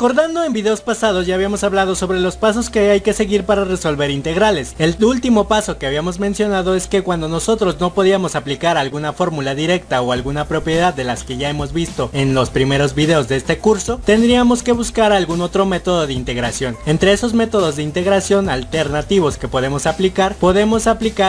Recordando, en videos pasados ya habíamos hablado sobre los pasos que hay que seguir para resolver integrales. El último paso que habíamos mencionado es que cuando nosotros no podíamos aplicar alguna fórmula directa o alguna propiedad de las que ya hemos visto en los primeros videos de este curso, tendríamos que buscar algún otro método de integración. Entre esos métodos de integración alternativos que podemos aplicar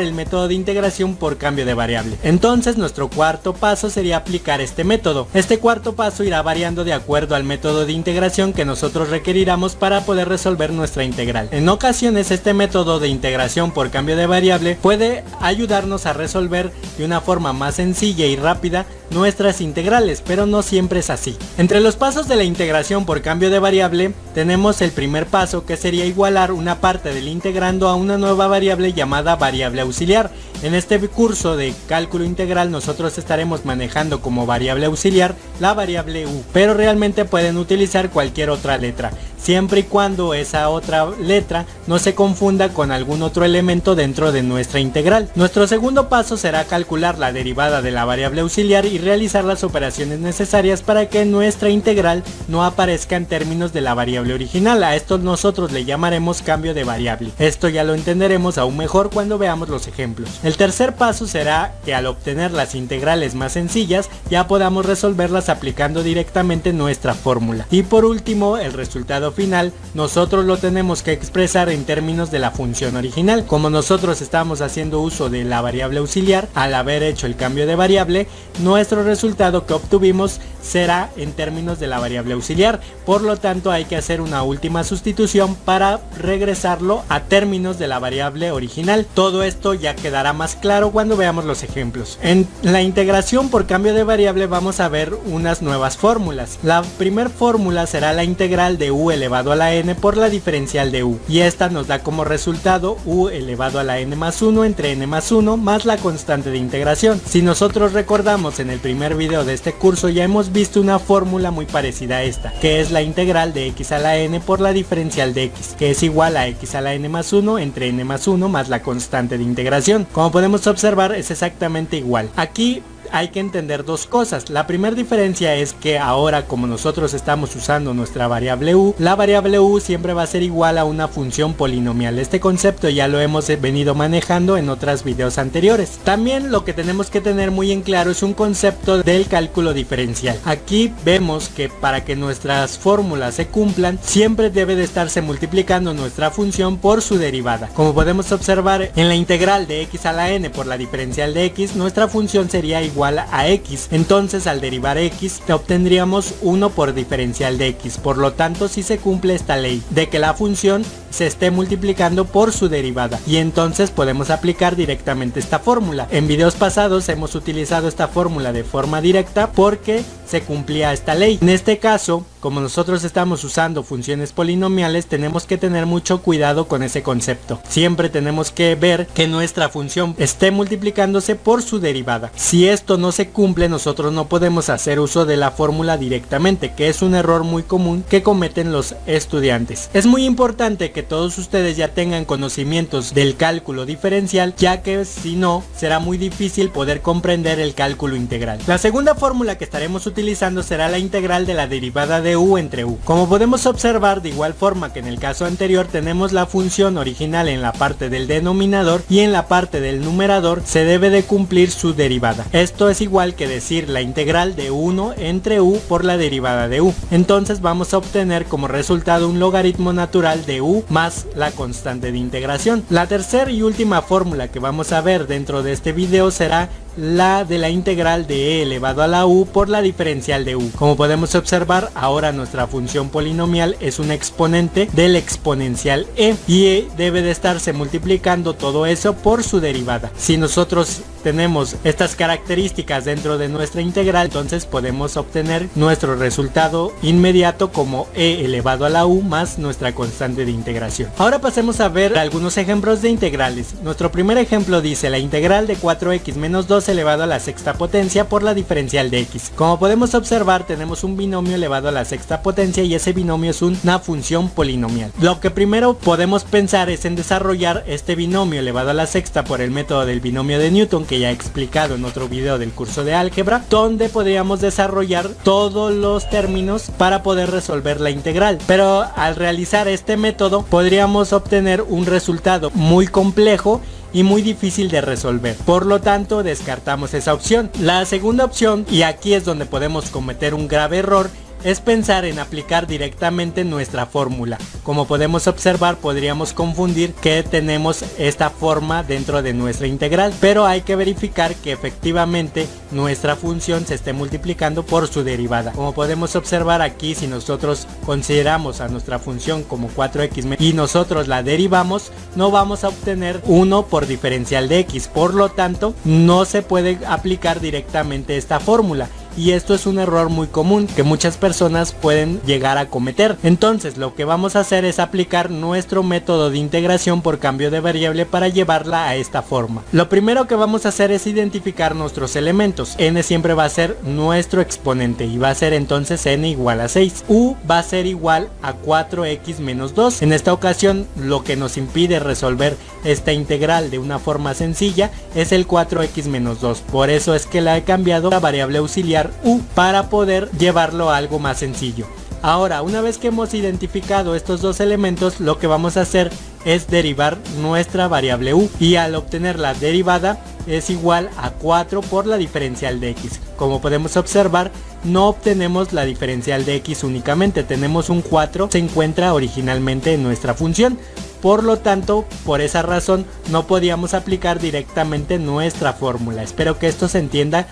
el método de integración por cambio de variable. Entonces nuestro cuarto paso sería aplicar este método. Este cuarto paso irá variando de acuerdo al método de integración que nosotros requeriramos para poder resolver nuestra integral. En ocasiones este método de integración por cambio de variable puede ayudarnos a resolver de una forma más sencilla y rápida nuestras integrales, pero no siempre es así. Entre los pasos de la integración por cambio de variable tenemos el primer paso, que sería igualar una parte del integrando a una nueva variable llamada variable auxiliar. En este curso de cálculo integral nosotros estaremos manejando como variable auxiliar la variable u, pero realmente pueden utilizar cualquier otra letra, siempre y cuando esa otra letra no se confunda con algún otro elemento dentro de nuestra integral. Nuestro segundo paso será calcular la derivada de la variable auxiliar y realizar las operaciones necesarias para que nuestra integral no aparezca en términos de la variable original. A esto nosotros le llamaremos cambio de variable. Esto ya lo entenderemos aún mejor cuando veamos los ejemplos. El tercer paso será que al obtener las integrales más sencillas ya podamos resolverlas aplicando directamente nuestra fórmula. Y por último, el resultado final nosotros lo tenemos que expresar en términos de la función original. Como nosotros estamos haciendo uso de la variable auxiliar, al haber hecho el cambio de variable, nuestro resultado que obtuvimos será en términos de la variable auxiliar. Por lo tanto, hay que hacer una última sustitución para regresarlo a términos de la variable original. Todo esto ya quedará más claro cuando veamos los ejemplos. En la integración por cambio de variable vamos a ver unas nuevas fórmulas. La primera fórmula será la integral de u elevado a la n por la diferencial de u, y esta nos da como resultado u elevado a la n más 1 entre n más 1 más la constante de integración. Si nosotros recordamos, en el primer video de este curso ya hemos visto una fórmula muy parecida a esta, que es la integral de x a la n por la diferencial de x, que es igual a x a la n más 1 entre n más 1 más la constante de integración. Como podemos observar, es exactamente igual. Aquí hay que entender dos cosas. La primera diferencia es que ahora, como nosotros estamos usando nuestra variable u, la variable u siempre va a ser igual a una función polinomial. Este concepto ya lo hemos venido manejando en otros videos anteriores. También lo que tenemos que tener muy en claro es un concepto del cálculo diferencial. Aquí vemos que para que nuestras fórmulas se cumplan, siempre debe de estarse multiplicando nuestra función por su derivada. Como podemos observar, en la integral de x a la n por la diferencial de x, nuestra función sería igual a x. Entonces, al derivar x obtendríamos 1 por diferencial de x. Por lo tanto, si se cumple esta ley de que la función se esté multiplicando por su derivada, y entonces podemos aplicar directamente esta fórmula. En videos pasados hemos utilizado esta fórmula de forma directa porque se cumplía esta ley. En este caso, como nosotros estamos usando funciones polinomiales, tenemos que tener mucho cuidado con ese concepto. Siempre tenemos que ver que nuestra función esté multiplicándose por su derivada. Si esto no se cumple, nosotros no podemos hacer uso de la fórmula directamente, que es un error muy común que cometen los estudiantes. Es muy importante que todos ustedes ya tengan conocimientos del cálculo diferencial, ya que si no, será muy difícil poder comprender el cálculo integral. La segunda fórmula que estaremos utilizando será la integral de la derivada de u entre u. Como podemos observar, de igual forma que en el caso anterior, tenemos la función original en la parte del denominador y en la parte del numerador se debe de cumplir su derivada. Esto es igual que decir la integral de 1 entre u por la derivada de u. Entonces vamos a obtener como resultado un logaritmo natural de u más la constante de integración. La tercera y última fórmula que vamos a ver dentro de este video será la de la integral de e elevado a la u por la diferencial de u. Como podemos observar, ahora nuestra función polinomial es un exponente del exponencial e, y debe de estarse multiplicando todo eso por su derivada. Si nosotros tenemos estas características dentro de nuestra integral, entonces podemos obtener nuestro resultado inmediato como e elevado a la u más nuestra constante de integración. Ahora pasemos a ver algunos ejemplos de integrales. Nuestro primer ejemplo dice: la integral de 4x menos 12 2 elevado a la sexta potencia por la diferencial de x. Como podemos observar, tenemos un binomio elevado a la sexta potencia y ese binomio es una función polinomial. Lo que primero podemos pensar es en desarrollar este binomio elevado a la sexta por el método del binomio de Newton, que ya he explicado en otro video del curso de álgebra, donde podríamos desarrollar todos los términos para poder resolver la integral. Pero al realizar este método podríamos obtener un resultado muy complejo y muy difícil de resolver. Por lo tanto, descartamos esa opción. La segunda opción, y aquí es donde podemos cometer un grave error, es pensar en aplicar directamente nuestra fórmula. Como podemos observar, podríamos confundir que tenemos esta forma dentro de nuestra integral, pero hay que verificar que efectivamente nuestra función se esté multiplicando por su derivada. Como podemos observar aquí, si nosotros consideramos a nuestra función como 4x y nosotros la derivamos, no vamos a obtener 1 por diferencial de x. Por lo tanto, no se puede aplicar directamente esta fórmula. Y esto es un error muy común que muchas personas pueden llegar a cometer. Entonces lo que vamos a hacer es aplicar nuestro método de integración por cambio de variable para llevarla a esta forma. Lo primero que vamos a hacer es identificar nuestros elementos. N siempre va a ser nuestro exponente y va a ser entonces n igual a 6. U va a ser igual a 4x menos 2. En esta ocasión lo que nos impide resolver esta integral de una forma sencilla es el 4x menos 2. Por eso es que la he cambiado a variable auxiliar u para poder llevarlo a algo más sencillo. Ahora, una vez que hemos identificado estos dos elementos, lo que vamos a hacer es derivar nuestra variable u, y al obtener la derivada es igual a 4 por la diferencial de x. Como podemos observar, no obtenemos la diferencial de x únicamente, tenemos un 4 se encuentra originalmente en nuestra función. Por lo tanto, por esa razón no podíamos aplicar directamente nuestra fórmula. Espero que esto se entienda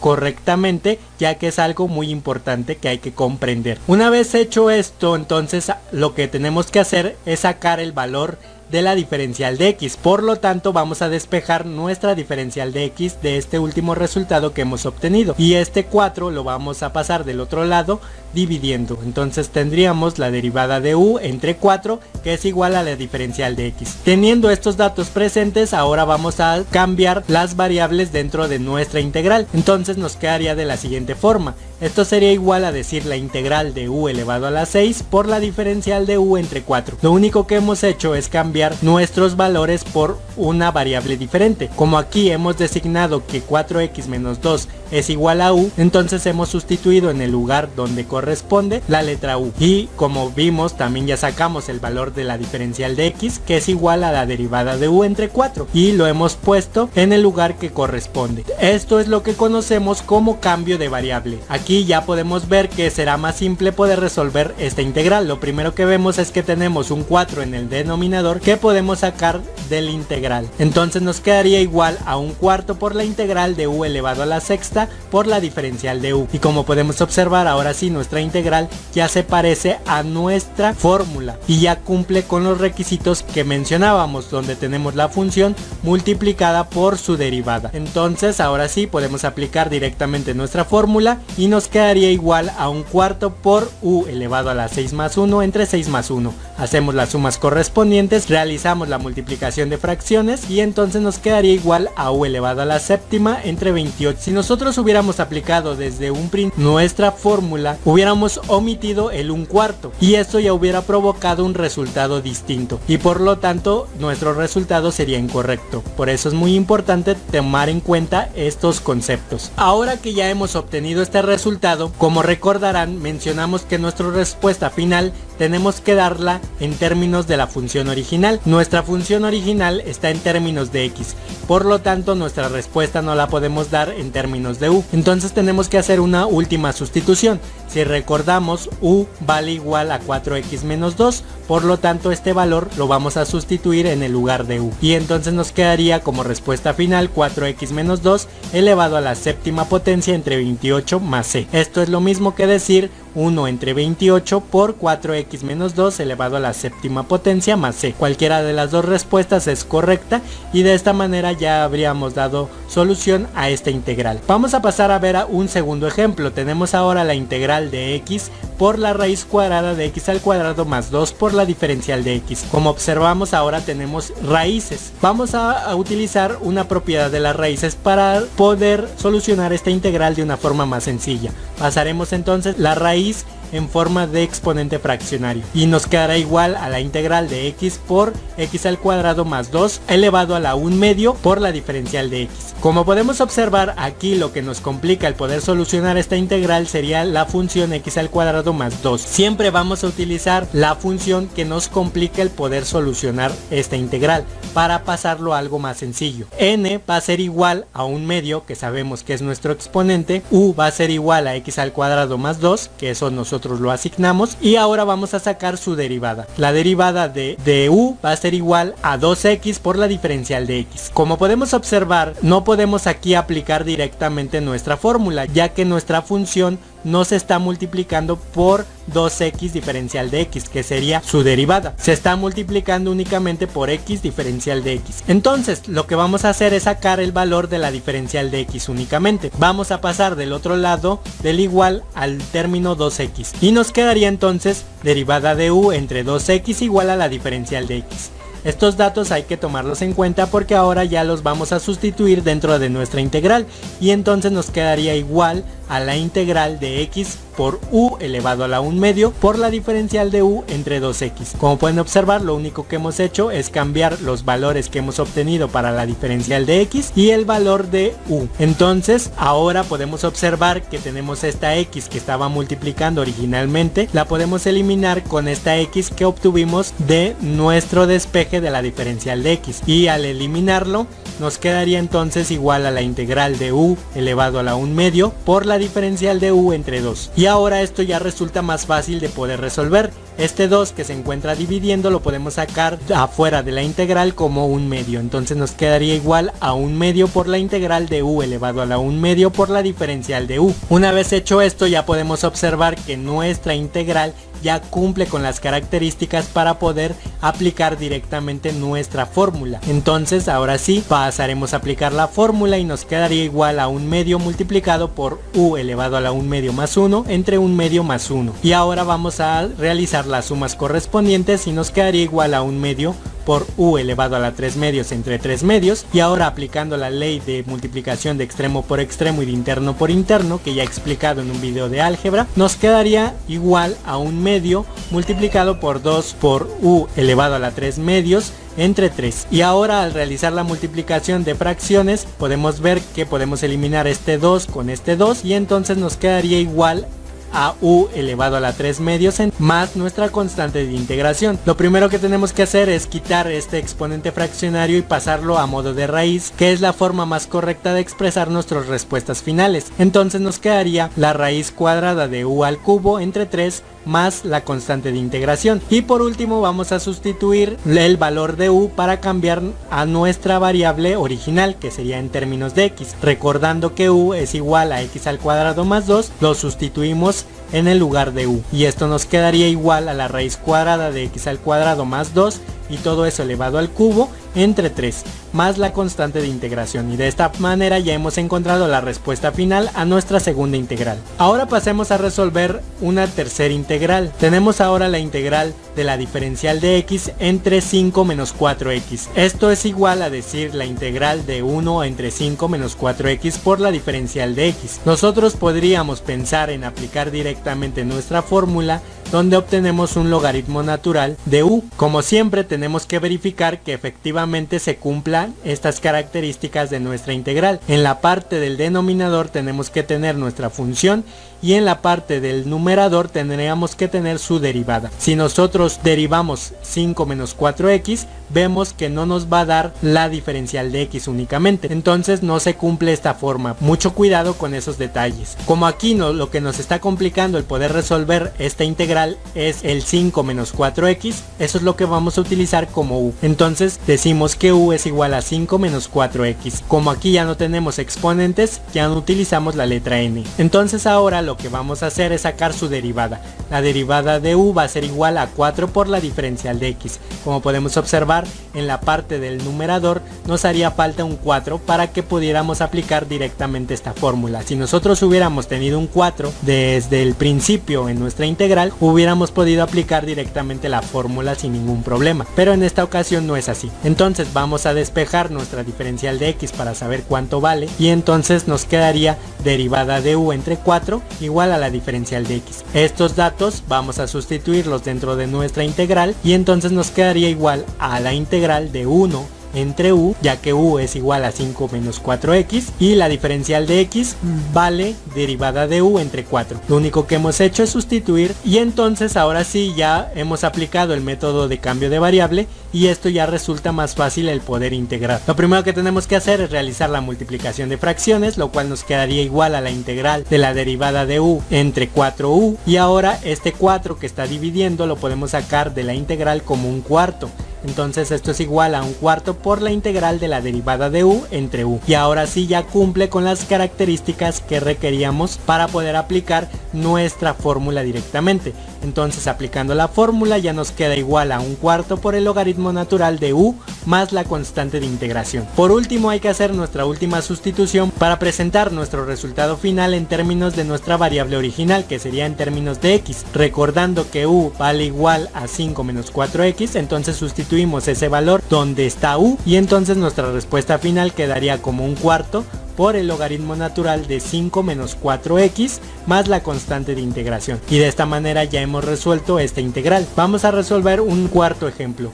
correctamente, ya que es algo muy importante que hay que comprender. Una vez hecho esto, entonces lo que tenemos que hacer es sacar el valor de la diferencial de x. Por lo tanto, vamos a despejar nuestra diferencial de x de este último resultado que hemos obtenido, y este 4 lo vamos a pasar del otro lado dividiendo. Entonces tendríamos la derivada de u entre 4, que es igual a la diferencial de x. Teniendo estos datos presentes, ahora vamos a cambiar las variables dentro de nuestra integral. Entonces nos quedaría de la siguiente forma. Esto sería igual a decir la integral de u elevado a la 6 por la diferencial de u entre 4. Lo único que hemos hecho es cambiar nuestros valores por una variable diferente. Como aquí hemos designado que 4x menos 2 es igual a u, entonces hemos sustituido en el lugar donde corresponde la letra u. Y como vimos, también ya sacamos el valor de la diferencial de x, que es igual a la derivada de u entre 4, y lo hemos puesto en el lugar que corresponde. Esto es lo que conocemos como cambio de variable. Aquí ya podemos ver que será más simple poder resolver esta integral. Lo primero que vemos es que tenemos un 4 en el denominador que podemos sacar del integral. Entonces nos quedaría igual a un cuarto por la integral de u elevado a la sexta por la diferencial de u. Y como podemos observar, ahora sí nuestra integral ya se parece a nuestra fórmula y ya cumple con los requisitos que mencionábamos, donde tenemos la función multiplicada por su derivada. Entonces ahora sí podemos aplicar directamente nuestra fórmula y nos quedaría igual a un cuarto por u elevado a la 6 más 1 entre 6 más 1. Hacemos las sumas correspondientes, realizamos la multiplicación de fracciones y entonces nos quedaría igual a u elevado a la séptima entre 28. Si nosotros hubiéramos aplicado desde un principio nuestra fórmula, hubiéramos omitido el 1/4 y esto ya hubiera provocado un resultado distinto y por lo tanto nuestro resultado sería incorrecto. Por eso es muy importante tomar en cuenta estos conceptos. Ahora que ya hemos obtenido este resultado, como recordarán, mencionamos que nuestra respuesta final tenemos que darla en términos de la función original. Nuestra función original está en términos de x, por lo tanto nuestra respuesta no la podemos dar en términos de u. Entonces tenemos que hacer una última sustitución. Si recordamos, u vale igual a 4x menos 2, por lo tanto este valor lo vamos a sustituir en el lugar de u. Y entonces nos quedaría como respuesta final 4x menos 2 elevado a la séptima potencia entre 28 más c. Esto es lo mismo que decir 1 entre 28 por 4x menos 2 elevado a la séptima potencia más c. Cualquiera de las dos respuestas es correcta y de esta manera ya habríamos dado solución a esta integral. Vamos a pasar a ver un segundo ejemplo. Tenemos ahora la integral de x por la raíz cuadrada de x al cuadrado más 2 por la diferencial de x. Como observamos, ahora tenemos raíces. Vamos a utilizar una propiedad de las raíces para poder solucionar esta integral de una forma más sencilla. Pasaremos entonces la raíz en forma de exponente fraccionario y nos quedará igual a la integral de x por x al cuadrado más 2 elevado a la 1 medio por la diferencial de x. Como podemos observar aquí, lo que nos complica el poder solucionar esta integral sería la función x al cuadrado más 2. Siempre vamos a utilizar la función que nos complica el poder solucionar esta integral para pasarlo a algo más sencillo. N va a ser igual a 1 medio, que sabemos que es nuestro exponente. U va a ser igual a x al cuadrado más 2, que eso nosotros lo asignamos, y ahora vamos a sacar su derivada. La derivada de u va a ser igual a 2x por la diferencial de x. Como podemos observar, no podemos aquí aplicar directamente nuestra fórmula, ya que nuestra función no se está multiplicando por 2x diferencial de x, que sería su derivada. Se está multiplicando únicamente por x diferencial de x. Entonces, lo que vamos a hacer es sacar el valor de la diferencial de x únicamente. Vamos a pasar del otro lado del igual al término 2x. Y nos quedaría entonces derivada de u entre 2x igual a la diferencial de x. Estos datos hay que tomarlos en cuenta porque ahora ya los vamos a sustituir dentro de nuestra integral y entonces nos quedaría igual a la integral de x por u elevado a la 1 medio por la diferencial de u entre 2x. Como pueden observar, lo único que hemos hecho es cambiar los valores que hemos obtenido para la diferencial de x y el valor de u. Entonces ahora podemos observar que tenemos esta x que estaba multiplicando originalmente, la podemos eliminar con esta x que obtuvimos de nuestro despeje de la diferencial de x, y al eliminarlo nos quedaría entonces igual a la integral de u elevado a la 1 medio por la diferencial de u entre 2. Y ahora esto ya resulta más fácil de poder resolver. Este 2 que se encuentra dividiendo lo podemos sacar afuera de la integral como 1 medio. Entonces nos quedaría igual a 1 medio por la integral de u elevado a la 1 medio por la diferencial de u. Una vez hecho esto, ya podemos observar que nuestra integral ya cumple con las características para poder aplicar directamente nuestra fórmula. Entonces ahora sí pasaremos a aplicar la fórmula y nos quedaría igual a 1 medio multiplicado por u elevado a la 1 medio más 1 entre 1 medio más 1. Y ahora vamos a realizar las sumas correspondientes y nos quedaría igual a 1 medio por u elevado a la 3 medios entre 3 medios, y ahora aplicando la ley de multiplicación de extremo por extremo y de interno por interno que ya he explicado en un video de álgebra, nos quedaría igual a 1 medio multiplicado por 2 por u elevado a la 3 medios entre 3. Y ahora al realizar la multiplicación de fracciones podemos ver que podemos eliminar este 2 con este 2 y entonces nos quedaría igual a u elevado a la 3 medios más nuestra constante de integración. Lo primero que tenemos que hacer es quitar este exponente fraccionario y pasarlo a modo de raíz, que es la forma más correcta de expresar nuestras respuestas finales. Entonces nos quedaría la raíz cuadrada de u al cubo entre 3 más la constante de integración. Y por último vamos a sustituir el valor de u para cambiar a nuestra variable original, que sería en términos de x. Recordando que u es igual a x al cuadrado más 2, lo sustituimos en el lugar de u y esto nos quedaría igual a la raíz cuadrada de x al cuadrado más 2 y todo eso elevado al cubo entre 3 más la constante de integración, y de esta manera ya hemos encontrado la respuesta final a nuestra segunda integral. Ahora pasemos a resolver una tercera integral. Tenemos ahora la integral de la diferencial de x entre 5 menos 4x. Esto es igual a decir la integral de 1 entre 5 menos 4x por la diferencial de x. Nosotros podríamos pensar en aplicar directamente nuestra fórmula donde obtenemos un logaritmo natural de u. Como siempre tenemos que verificar que efectivamente se cumplan estas características de nuestra integral. En la parte del denominador tenemos que tener nuestra función y en la parte del numerador tendríamos que tener su derivada. Si nosotros derivamos 5 menos 4x, vemos que no nos va a dar la diferencial de x únicamente, entonces no se cumple esta forma. Mucho cuidado con esos detalles. Como aquí lo que nos está complicando el poder resolver esta integral es el 5 menos 4x, eso es lo que vamos a utilizar como u. Entonces decimos que u es igual a 5 menos 4x. Como aquí ya no tenemos exponentes, ya no utilizamos la letra n. Entonces ahora lo que vamos a hacer es sacar su derivada. La derivada de u va a ser igual a 4 por la diferencial de x. Como podemos observar, en la parte del numerador nos haría falta un 4 para que pudiéramos aplicar directamente esta fórmula. Si nosotros hubiéramos tenido un 4 desde el principio en nuestra integral, hubiéramos podido aplicar directamente la fórmula sin ningún problema, pero en esta ocasión no es así. Entonces vamos a despejar nuestra diferencial de x para saber cuánto vale, y entonces nos quedaría derivada de u entre 4 igual a la diferencial de x. Estos datos vamos a sustituirlos dentro de nuestra integral y entonces nos quedaría igual a la integral de 1 entre u, ya que u es igual a 5 menos 4x y la diferencial de x vale derivada de u entre 4. Lo único que hemos hecho es sustituir, y entonces ahora sí ya hemos aplicado el método de cambio de variable y esto ya resulta más fácil el poder integrar. Lo primero que tenemos que hacer es realizar la multiplicación de fracciones, lo cual nos quedaría igual a la integral de la derivada de u entre 4u, y ahora este 4 que está dividiendo lo podemos sacar de la integral como un cuarto. Entonces esto es igual a un cuarto por la integral de la derivada de u entre u. Y ahora sí ya cumple con las características que requeríamos para poder aplicar nuestra fórmula directamente. Entonces aplicando la fórmula ya nos queda igual a un cuarto por el logaritmo natural de u más la constante de integración. Por último hay que hacer nuestra última sustitución para presentar nuestro resultado final en términos de nuestra variable original, que sería en términos de x. Recordando que u vale igual a 5 menos 4x, entonces sustituimos ese valor donde está u y entonces nuestra respuesta final quedaría como un cuarto por el logaritmo natural de 5 menos 4x más la constante de integración. Y de esta manera ya hemos resuelto esta integral. Vamos a resolver un cuarto ejemplo.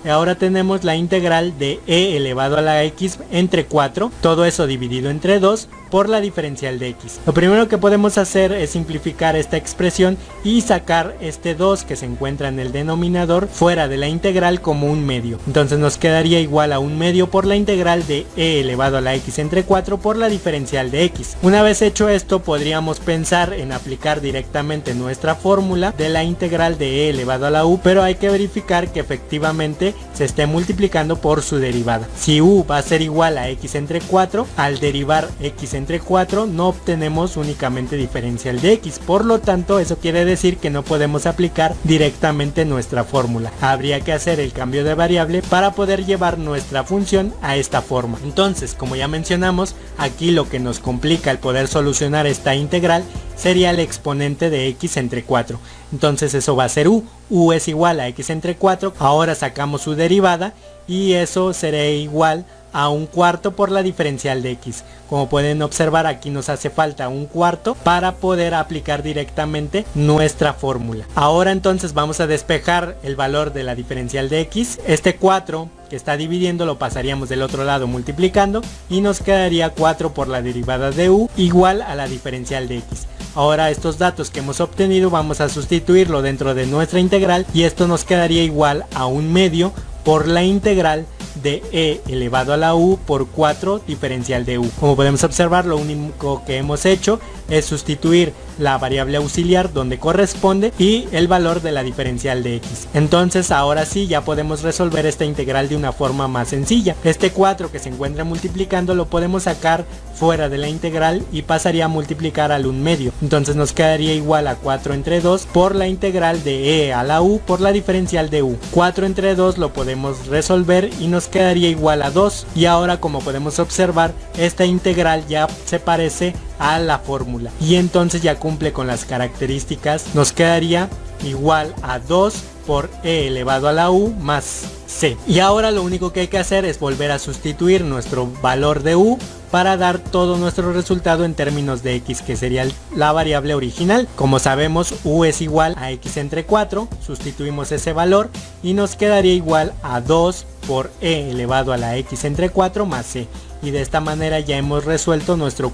Ahora tenemos la integral de e elevado a la x entre 4, todo eso dividido entre 2 por la diferencial de x. Lo primero que podemos hacer es simplificar esta expresión y sacar este 2 que se encuentra en el denominador fuera de la integral como un medio. Entonces nos quedaría igual a un medio por la integral de e elevado a la x entre 4 por la diferencial de x. Una vez hecho esto, podríamos pensar en aplicar directamente nuestra fórmula de la integral de e elevado a la u, pero hay que verificar que efectivamente se esté multiplicando por su derivada. Si u va a ser igual a x entre 4, al derivar x entre 4 no obtenemos únicamente diferencial de x, por lo tanto eso quiere decir que no podemos aplicar directamente nuestra fórmula. Habría que hacer el cambio de variable para poder llevar nuestra función a esta forma. Entonces, como ya mencionamos, aquí lo que nos complica el poder solucionar esta integral sería el exponente de x entre 4. Entonces eso va a ser u es igual a x entre 4, ahora sacamos su derivada y eso será igual a un cuarto por la diferencial de x. Como pueden observar, aquí nos hace falta un cuarto para poder aplicar directamente nuestra fórmula. Ahora entonces vamos a despejar el valor de la diferencial de x. Este 4 que está dividiendo lo pasaríamos del otro lado multiplicando y nos quedaría 4 por la derivada de u igual a la diferencial de x. Ahora estos datos que hemos obtenido vamos a sustituirlo dentro de nuestra integral y esto nos quedaría igual a un medio por la integral de e elevado a la u por 4 diferencial de u. Como podemos observar, lo único que hemos hecho es sustituir la variable auxiliar donde corresponde y el valor de la diferencial de x. Entonces ahora sí ya podemos resolver esta integral de una forma más sencilla. Este 4 que se encuentra multiplicando lo podemos sacar fuera de la integral y pasaría a multiplicar al 1 medio. Entonces nos quedaría igual a 4 entre 2 por la integral de e a la u por la diferencial de u. 4 entre 2 lo podemos resolver y nos quedaría igual a 2. Y ahora, como podemos observar, esta integral ya se parece a la fórmula y entonces ya cumple con las características. Nos quedaría igual a 2 por e elevado a la u más c. Y ahora lo único que hay que hacer es volver a sustituir nuestro valor de u para dar todo nuestro resultado en términos de x, que sería la variable original. Como sabemos, u es igual a x entre 4, sustituimos ese valor y nos quedaría igual a 2 por e elevado a la x entre 4 más c. Y de esta manera ya hemos resuelto nuestro